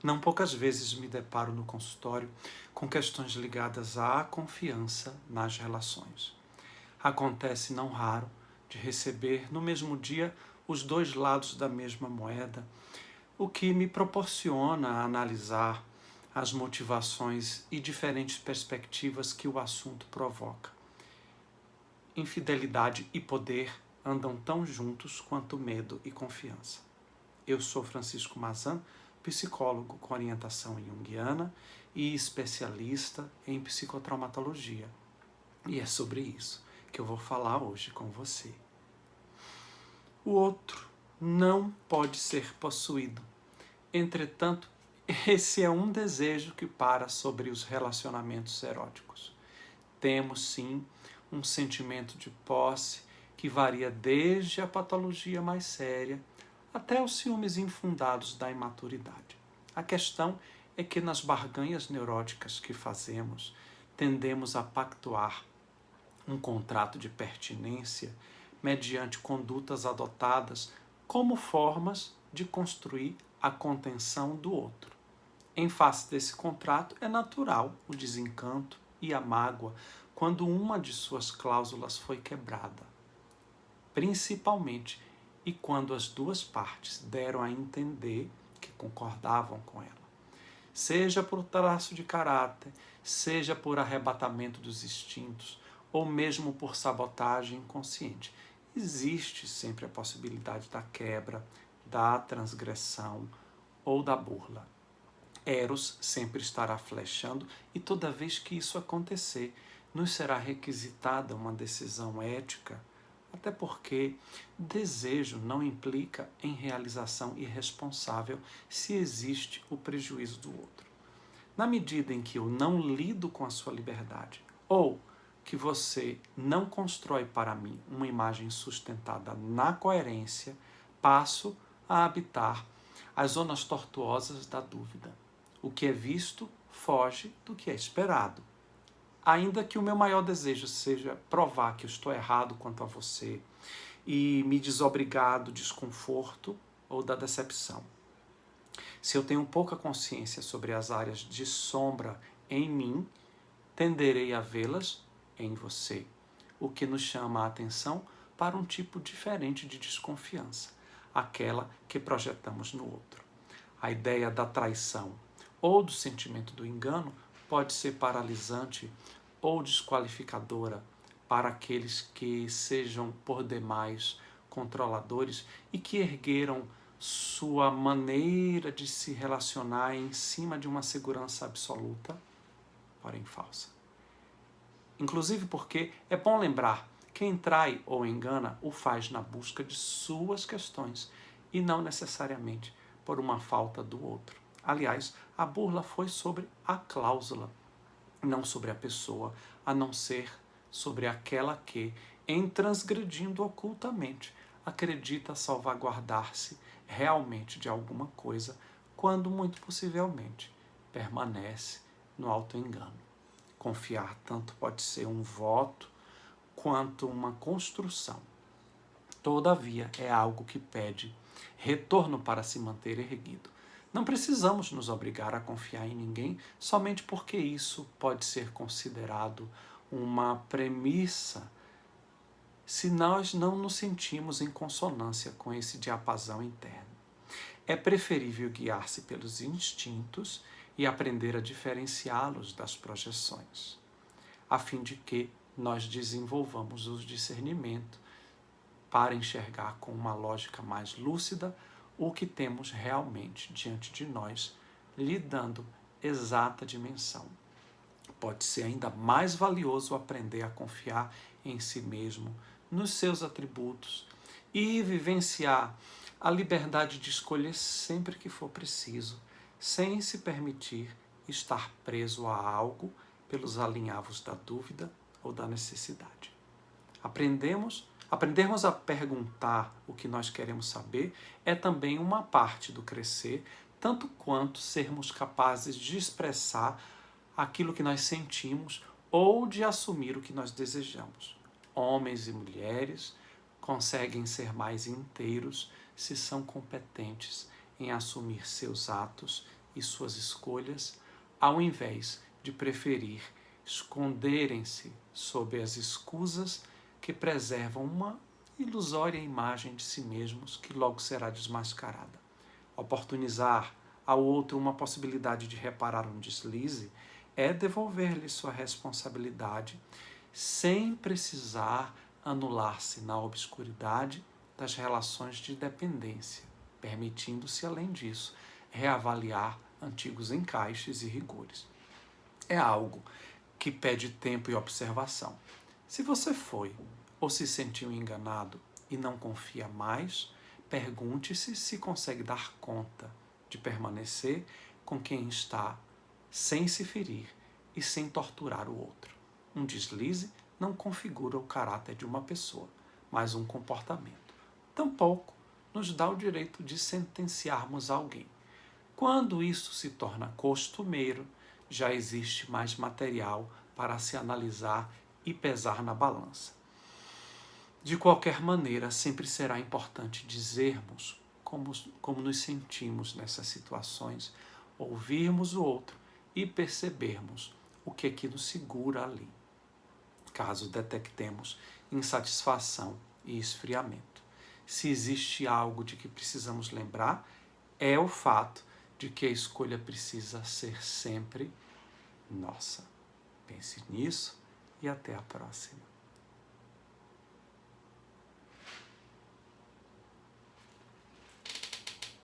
Não poucas vezes me deparo no consultório com questões ligadas à confiança nas relações. Acontece não raro de receber no mesmo dia os dois lados da mesma moeda, o que me proporciona analisar as motivações e diferentes perspectivas que o assunto provoca. Infidelidade e poder andam tão juntos quanto medo e confiança. Eu sou Francisco Mazan, psicólogo com orientação junguiana e especialista em psicotraumatologia. E é sobre isso que eu vou falar hoje com você. O outro não pode ser possuído. Entretanto, esse é um desejo que para sobre os relacionamentos eróticos. Temos, sim, um sentimento de posse que varia desde a patologia mais séria até os ciúmes infundados da imaturidade. A questão é que nas barganhas neuróticas que fazemos, tendemos a pactuar um contrato de pertinência mediante condutas adotadas como formas de construir a contenção do outro. Em face desse contrato, é natural o desencanto e a mágoa quando uma de suas cláusulas foi quebrada, principalmente e quando as duas partes deram a entender que concordavam com ela. Seja por traço de caráter, seja por arrebatamento dos instintos, ou mesmo por sabotagem inconsciente. Existe sempre a possibilidade da quebra, da transgressão ou da burla. Eros sempre estará flechando e toda vez que isso acontecer, nos será requisitada uma decisão ética, até porque desejo não implica em realização irresponsável se existe o prejuízo do outro. Na medida em que eu não lido com a sua liberdade, ou que você não constrói para mim uma imagem sustentada na coerência, passo a habitar as zonas tortuosas da dúvida. O que é visto foge do que é esperado. Ainda que o meu maior desejo seja provar que eu estou errado quanto a você e me desobrigar do desconforto ou da decepção. Se eu tenho pouca consciência sobre as áreas de sombra em mim, tenderei a vê-las em você, o que nos chama a atenção para um tipo diferente de desconfiança, aquela que projetamos no outro. A ideia da traição ou do sentimento do engano pode ser paralisante ou desqualificadora para aqueles que sejam por demais controladores e que ergueram sua maneira de se relacionar em cima de uma segurança absoluta, porém falsa. Inclusive porque é bom lembrar, quem trai ou engana o faz na busca de suas questões e não necessariamente por uma falta do outro. Aliás, a burla foi sobre a cláusula, não sobre a pessoa, a não ser sobre aquela que, em transgredindo ocultamente, acredita salvaguardar-se realmente de alguma coisa, quando muito possivelmente permanece no auto-engano. Confiar tanto pode ser um voto quanto uma construção. Todavia, é algo que pede retorno para se manter erguido. Não precisamos nos obrigar a confiar em ninguém somente porque isso pode ser considerado uma premissa se nós não nos sentimos em consonância com esse diapasão interno. É preferível guiar-se pelos instintos e aprender a diferenciá-los das projeções, a fim de que nós desenvolvamos o discernimento para enxergar com uma lógica mais lúcida o que temos realmente diante de nós, lhe dando exata dimensão. Pode ser ainda mais valioso aprender a confiar em si mesmo, nos seus atributos e vivenciar a liberdade de escolher sempre que for preciso, sem se permitir estar preso a algo pelos alinhavos da dúvida ou da necessidade. Aprendermos a perguntar o que nós queremos saber é também uma parte do crescer, tanto quanto sermos capazes de expressar aquilo que nós sentimos ou de assumir o que nós desejamos. Homens e mulheres conseguem ser mais inteiros se são competentes em assumir seus atos e suas escolhas, ao invés de preferir esconderem-se sob as escusas que preservam uma ilusória imagem de si mesmos que logo será desmascarada. Oportunizar ao outro uma possibilidade de reparar um deslize é devolver-lhe sua responsabilidade sem precisar anular-se na obscuridade das relações de dependência, permitindo-se, além disso, reavaliar antigos encaixes e rigores. É algo que pede tempo e observação. Se você foi ou se sentiu enganado e não confia mais, pergunte-se se consegue dar conta de permanecer com quem está sem se ferir e sem torturar o outro. Um deslize não configura o caráter de uma pessoa, mas um comportamento. Tampouco nos dá o direito de sentenciarmos alguém. Quando isso se torna costumeiro, já existe mais material para se analisar e pesar na balança. De qualquer maneira, sempre será importante dizermos como nos sentimos nessas situações, ouvirmos o outro e percebermos o que nos segura ali, caso detectemos insatisfação e esfriamento. Se existe algo de que precisamos lembrar, é o fato de que a escolha precisa ser sempre nossa. Pense nisso e até a próxima.